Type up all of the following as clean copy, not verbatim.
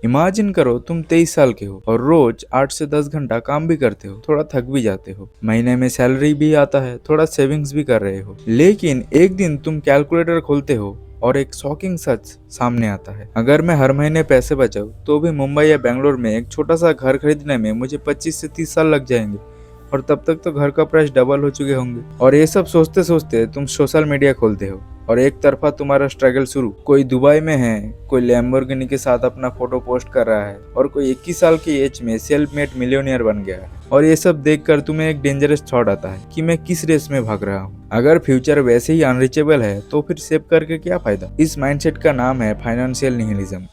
Imagine करो तुम 23 साल के हो और रोज 8 से 10 घंटा काम भी करते हो, थोड़ा थक भी जाते हो, महीने में सैलरी भी आता है, थोड़ा सेविंग्स भी कर रहे हो। लेकिन एक दिन तुम कैलकुलेटर खोलते हो और एक शॉकिंग सच सामने आता है। अगर मैं हर महीने पैसे बचाऊं तो भी मुंबई या बेंगलोर में एक छोटा सा घर खरीदने में मुझे 25 से 30 साल लग जाएंगे और तब तक तो घर का प्राइस डबल हो चुके होंगे। और ये सब सोचते सोचते तुम सोशल मीडिया खोलते हो और एक तरफा तुम्हारा स्ट्रगल शुरू। कोई दुबई में है, कोई लैम्बोर्गिनी के साथ अपना फोटो पोस्ट कर रहा है और कोई 21 साल की एज में सेल्फ मेड मिलियनियर बन गया है। और ये सब देखकर तुम्हें एक डेंजरस थॉट आता है कि मैं किस रेस में भाग रहा हूँ। अगर फ्यूचर वैसे ही अनरीचेबल है तो फिर सेव करके क्या फायदा। इस माइंडसेट का नाम है फाइनेंशियल निहिलिज्म।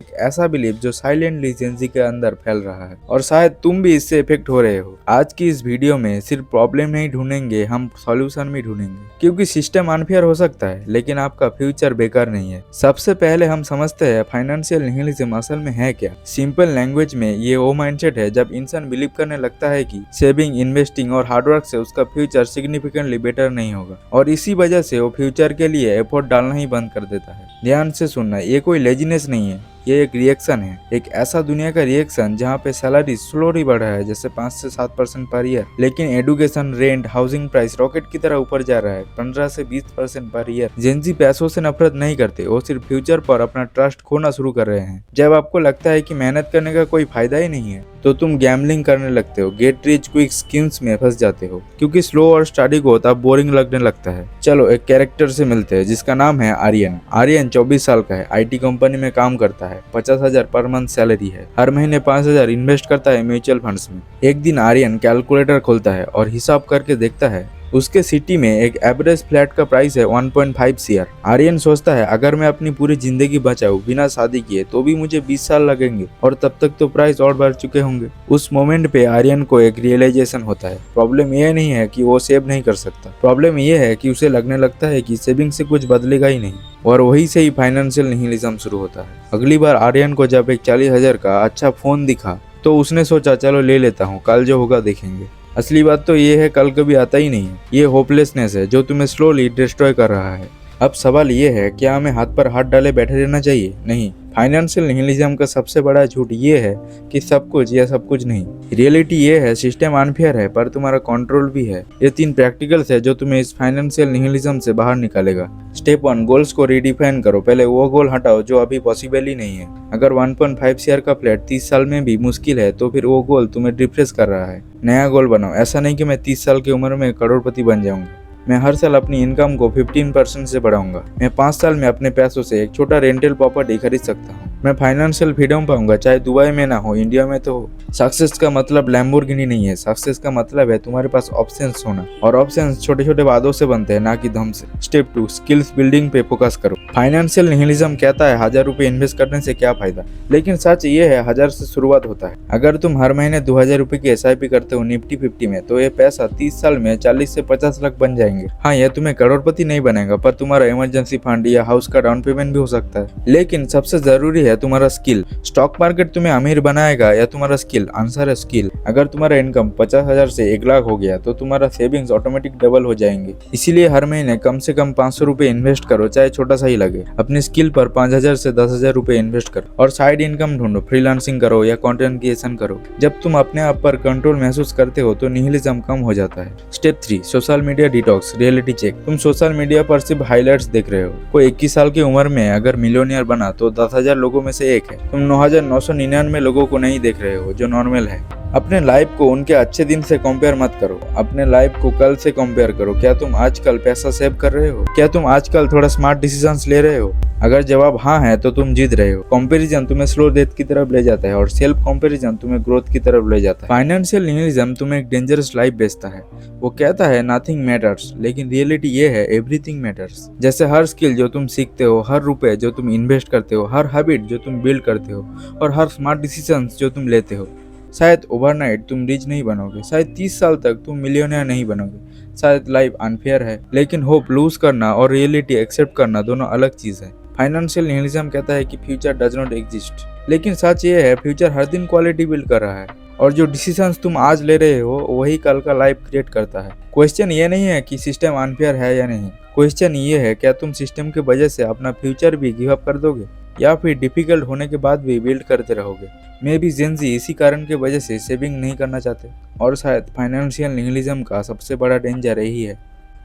एक ऐसा बिलीफ जो साइलेंटली जेंजी के अंदर फैल रहा है और शायद तुम भी इससे इफेक्ट हो रहे हो। आज की इस वीडियो में सिर्फ प्रॉब्लम नहीं ढूंढेंगे, हम सॉल्यूशन भी ढूंढेंगे, क्योंकि सिस्टम अनफेयर हो सकता है लेकिन आपका फ्यूचर बेकार नहीं है। सबसे पहले हम समझते हैं फाइनेंशियल निहिलिज्म असल में है क्या। सिंपल लैंग्वेज में ये वो माइंडसेट है जब इंसान बिलीव करने लगता है कि सेविंग, इन्वेस्टिंग और हार्डवर्क से उसका फ्यूचर सिग्निफिकेंटली बेटर नहीं होगा और इसी वजह से वो फ्यूचर के लिए एफर्ट डालना ही बंद कर देता है। ध्यान से सुनना, ये कोई लेजीनेस नहीं है, ये एक रिएक्शन है। एक ऐसा दुनिया का रिएक्शन जहाँ पे सैलरी स्लोली बढ़ रहा है, जैसे 5 से 7% पर ईयर, लेकिन education, rent, housing price rocket की तरह ऊपर जा रहा है, 15 से 20% पर ईयर। जेंजी पैसों से नफरत नहीं करते, वो सिर्फ फ्यूचर पर अपना ट्रस्ट खोना शुरू कर रहे हैं। जब आपको लगता है कि मेहनत करने का कोई फायदा ही नहीं है तो तुम गैम्बलिंग करने लगते हो, गेट रिच क्विक स्कीम्स में फंस जाते हो, क्योंकि स्लो और स्टडी को तब बोरिंग लगने लगता है। चलो एक कैरेक्टर से मिलते हैं जिसका नाम है आर्यन। आर्यन 24 साल का है, IT कंपनी में काम करता है, 50,000 पर मंथ सैलरी है, हर महीने 5,000 इन्वेस्ट करता है म्यूचुअल फंड्स में। एक दिन आर्यन कैलकुलेटर खोलता है और हिसाब करके देखता है उसके सिटी में एक एवरेज फ्लैट का प्राइस है 1.5 CR। आर्यन सोचता है अगर मैं अपनी पूरी जिंदगी बचाऊं बिना शादी किए तो भी मुझे 20 साल लगेंगे और तब तक तो प्राइस और बढ़ चुके होंगे। उस मोमेंट पे आर्यन को एक रियलाइजेशन होता है, प्रॉब्लम ये नहीं है कि वो सेव नहीं कर सकता, प्रॉब्लम ये है कि उसे लगने लगता है कि सेविंग से कुछ बदलेगा ही नहीं। और वही से ही फाइनेंशियल निहिलिज्म शुरू होता है। अगली बार आर्यन को जब एक 40,000 का अच्छा फोन दिखा तो उसने सोचा चलो ले लेता हूँ, कल जो होगा देखेंगे। असली बात तो ये है कल कभी आता ही नहीं है। ये होपलेसनेस है जो तुम्हें स्लोली डिस्ट्रॉय कर रहा है। अब सवाल ये है, क्या हमें हाथ पर हाथ डाले बैठे रहना चाहिए? नहीं। फाइनेंशियल निहिलिज्म का सबसे बड़ा झूठ ये है कि सब कुछ या सब कुछ नहीं। रियलिटी ये है सिस्टम अनफेयर है पर तुम्हारा कंट्रोल भी है। ये 3 प्रैक्टिकल्स है जो तुम्हें इस फाइनेंशियल निहिलिज्म से बाहर निकालेगा। स्टेप 1, गोल्स को रिडिफाइन करो। पहले वो गोल हटाओ जो अभी पॉसिबल ही नहीं है। अगर 1.5 CR का फ्लैट 30 साल में भी मुश्किल है तो फिर वो गोल तुम्हें डिप्रेस कर रहा है। नया गोल बनाओ। ऐसा नहीं कि मैं 30 साल की उम्र में करोड़पति बन जाऊंगा, मैं हर साल अपनी इनकम को 15% से बढ़ाऊंगा। मैं 5 साल में अपने पैसों से एक छोटा रेंटल प्रॉपर्टी खरीद सकता हूँ। मैं फाइनेंशियल फ्रीडम पाऊंगा, चाहे दुबई में ना हो, इंडिया में तो हो। सक्सेस का मतलब लैम्बोर्गिनी नहीं है, सक्सेस का मतलब है तुम्हारे पास ऑप्शंस होना, और ऑप्शंस छोटे छोटे वादों से बनते हैं, ना कि धम से। स्टेप 2, स्किल्स बिल्डिंग पे फोकस करो। फाइनेंशियल निहिलिज्म कहता है 1000 रुपए इन्वेस्ट करने से क्या फायदा, लेकिन सच ये है 1000 से शुरुआत होता है। अगर तुम हर महीने 2000 रुपए की SIP करते हो निफ्टी 50 में, तो ये पैसा 30 साल में 40 से 50 लाख बन जाएंगे। हाँ, यह तुम्हें करोड़पति नहीं बनाएगा पर तुम्हारा इमरजेंसी फंड या हाउस का डाउन पेमेंट भी हो सकता है। लेकिन सबसे जरूरी है तुम्हारा स्किल। स्टॉक मार्केट तुम्हें अमीर बनाएगा या तुम्हारा स्किल? आंसर है स्किल। अगर तुम्हारा इनकम 50,000 से 1 लाख हो गया तो तुम्हारा सेविंग्स ऑटोमेटिक डबल हो जाएंगे। इसीलिए हर महीने कम से कम 500 रुपए इन्वेस्ट करो, चाहे छोटा सा ही लगे। अपनी स्किल पर 5,000 से 10,000 रुपए इन्वेस्ट करो और साइड इनकम ढूंढो, फ्रीलांसिंग करो या कंटेंट क्रिएशन करो। जब तुम अपने आप पर कंट्रोल महसूस करते हो तो निहिलिज्म कम हो जाता है। Step 3, social media detox, reality check. तुम सोशल मीडिया पर सिर्फ हाइलाइट्स देख रहे हो। कोई 21 साल की उम्र में अगर मिलियनियर बना तो 10,000 लोगों में से एक है। तुम 9,999 लोगों को नहीं देख रहे हो जो नॉर्मल है। अपने लाइफ को उनके अच्छे दिन से कंपेयर मत करो, अपने लाइफ को कल से कंपेयर करो। क्या तुम आजकल पैसा सेव कर रहे हो? क्या तुम आजकल थोड़ा स्मार्ट डिसीजंस ले रहे हो? अगर जवाब हाँ है तो तुम जीत रहे हो। कंपैरिजन तुम्हें स्लो डेथ की तरफ ले जाता है और सेल्फ कंपैरिजन तुम्हें ग्रोथ की तरफ ले जाता है। फाइनेंशियल निहिलिज्म तुम्हें एक डेंजरस लाइफ बेचता है। वो कहता है नथिंग मैटर्स, लेकिन रियलिटी ये है एवरीथिंग मैटर्स। जैसे हर स्किल जो तुम सीखते हो, हर रुपए जो तुम इन्वेस्ट करते हो, हर हैबिट जो तुम बिल्ड करते हो और हर स्मार्ट डिसीजंस जो तुम लेते हो। शायद ओवरनाइट तुम रिच नहीं बनोगे, शायद 30 साल तक तुम मिलियनियर नहीं बनोगे, शायद लाइफ अनफेयर है, लेकिन होप लूज करना और रियलिटी एक्सेप्ट करना दोनों अलग चीज है। फाइनेंशियल निहिलिज्म कहता है कि फ्यूचर डज नॉट एग्जिस्ट, लेकिन सच ये है फ्यूचर हर दिन क्वालिटी बिल्ड कर रहा है और जो डिसीजंस तुम आज ले रहे हो वही कल का लाइफ क्रिएट करता है। क्वेश्चन ये नहीं है कि सिस्टम अनफेयर है या नहीं, क्वेश्चन ये है क्या तुम सिस्टम की वजह से अपना फ्यूचर भी गिव अप कर दोगे। या फिर डिफिकल्ट होने के बाद भी बिल्ड करते रहोगे। मे बी जेंजी इसी कारण की वजह से सेविंग नहीं करना चाहते और शायद फाइनेंशियल निहिलिज्म का सबसे बड़ा डेंजर यही है।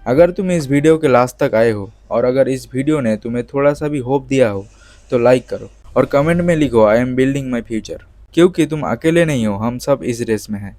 अगर तुम इस वीडियो के लास्ट तक आए हो और अगर इस वीडियो ने तुम्हें थोड़ा सा भी होप दिया हो तो लाइक करो और कमेंट में लिखो I am building my future, क्योंकि तुम अकेले नहीं हो, हम सब इस रेस में हैं।